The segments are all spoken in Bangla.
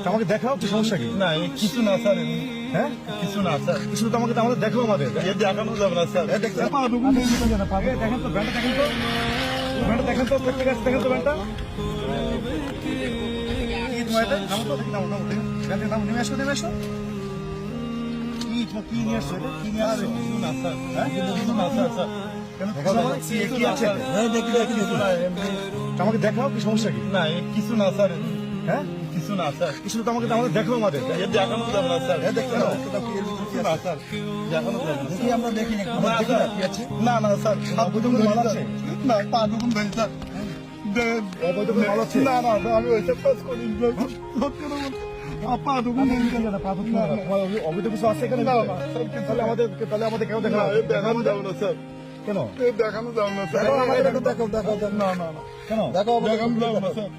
আমাকে দেখাও কি সমস্যা কি? না কিছু না স্যার। হ্যাঁ কিছু না স্যার। কিছু তো আমাকে দেখাও আমাদের দেখানো যাবে না স্যার। দেখেন তো ব্যান্ডটা দেখেন তো ব্যান্ডটা দেখেন তো প্রত্যেক আছে দেখেন তো ব্যান্ডটা কি তোমার এটা নামো তো নামো নামো ব্যান্ডের নাম নেমে আসো কি নিয়ে আসছো এটা কি নিয়ে আসছো? কিছু না স্যার। হ্যাঁ কিছু না স্যার স্যার। কি আছে আমাকে দেখাও কি সমস্যা কি? না কিছু না স্যার। হ্যাঁ কিছু না স্যার। কিছু তো আমাকে দেখাও আমাদের দেখানো যাবে না স্যার। দেখতে না স্যার। দেখানো যাবে না। দেখি আমরা দেখি না না স্যার। কি আছে না না স্যার। অবৈধ কোনো মাল আছে? না পা দুগুণ ধরি স্যার। অবৈধ কোনো মাল আছে? না না আমি ওইসব কাজ করি না। সত্যি কথা বলতে। পা দুগুণ ধরি স্যার। অবৈধ কিছু আছে এখানে? না না স্যার, তাহলে আমাদের কেউ দেখা দেখানো যাবে না স্যার। কেন দেখানো যাবে না স্যার। দেখাও না না না। কেন দেখানো যাবে না স্যার।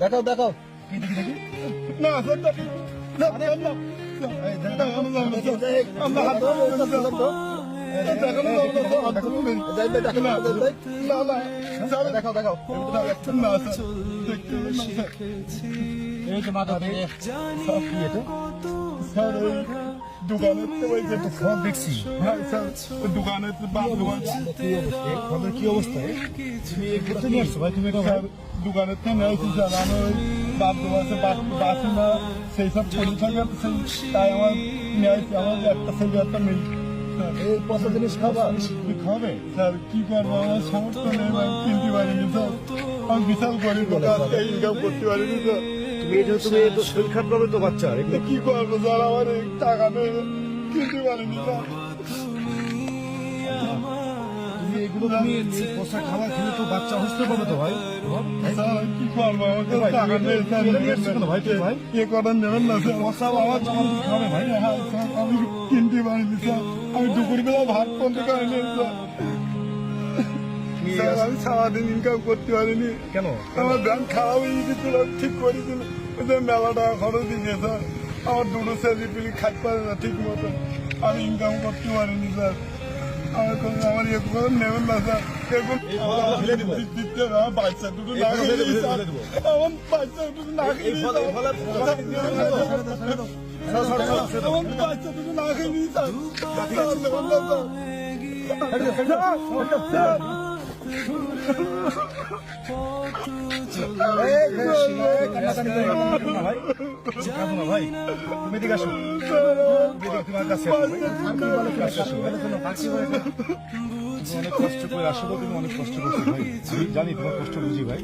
দেখাও কি দেখি না স্যার দেখানো যাবে না স্যার। আমরা হাত ধরে দেখানো যাবে না স্যার। না না স্যার দেখাও না স্যার। দেখতে না স্যার। এই তো মাথা থেকে সব কি এটা স্যার ওই দোকানের তো ওই যে ফোন দেখছি হ্যাঁ স্যার ওই দোকানের তো বাপ দোকান ফোনের কি অবস্থা তুমি ঘুরতে নিয়ে আসছো ভাই তুমি এটা স্যার দোকানের তো নিয়েছি স্যার আমি ওই বাপ দোকানে বাসি না সেই সব পড়ে থাকে তাই আমার নিয়েছি আমার একটা ছেলে একটা মেয়ে এই পচা জিনিস খাবা খাবে স্যার কি করবো আমার সমর্থ নেই আমি কিনতে পারিনি স্যার আমি বিশাল গরিব ইনকাম করতে পারিনি স্যার তুমি তো শরীর খারাপ হবে তো বাচ্চার এগুলো কি করবো স্যার আমার এই টাকা নেই কিনতে পারিনি স্যার তুমি এই পচা খাবার খেলে তো বাচ্চা অসুস্থ পাবে তো ভাই স্যার কি করবো আমাকে টাকা নেই স্যার ভাই তুমি ভাই এ করার নেবেন না স্যার পচা আমার জমা খাবে ভাই হ্যাঁ স্যার আমি কিনতে পারিনি স্যার আমি দুপুরবেলা ভাত পর্যন্ত খাইনি স্যার আমি সারাদিন ইনকাম করতে পারিনি কেন আমার ব্যাংক খারাপ হয়ে গেছিল ঠিক করে দিল মেলা টাকা খরচ দিয়ে স্যার আমার দুটো ছেলে পিলি খাইতে পারে না ঠিক মতো আমি ইনকাম করতে পারিনি স্যার আমার ইয়ে করে নেবেন না স্যার এখন দিতে আমার বাচ্চা দুটো না খেয়ে স্যার আমার বাচ্চা দুটো না খেয়ে আমার বাচ্চা দুটো না খেয়ে স্যার নেবেন না স্যার ভাই তুমি এদিকে আসো তোমার কাছে অনেক কষ্ট করে আসো তুমি অনেক কষ্ট করছো ভাই আমি জানি তোমার কষ্ট বুঝি ভাই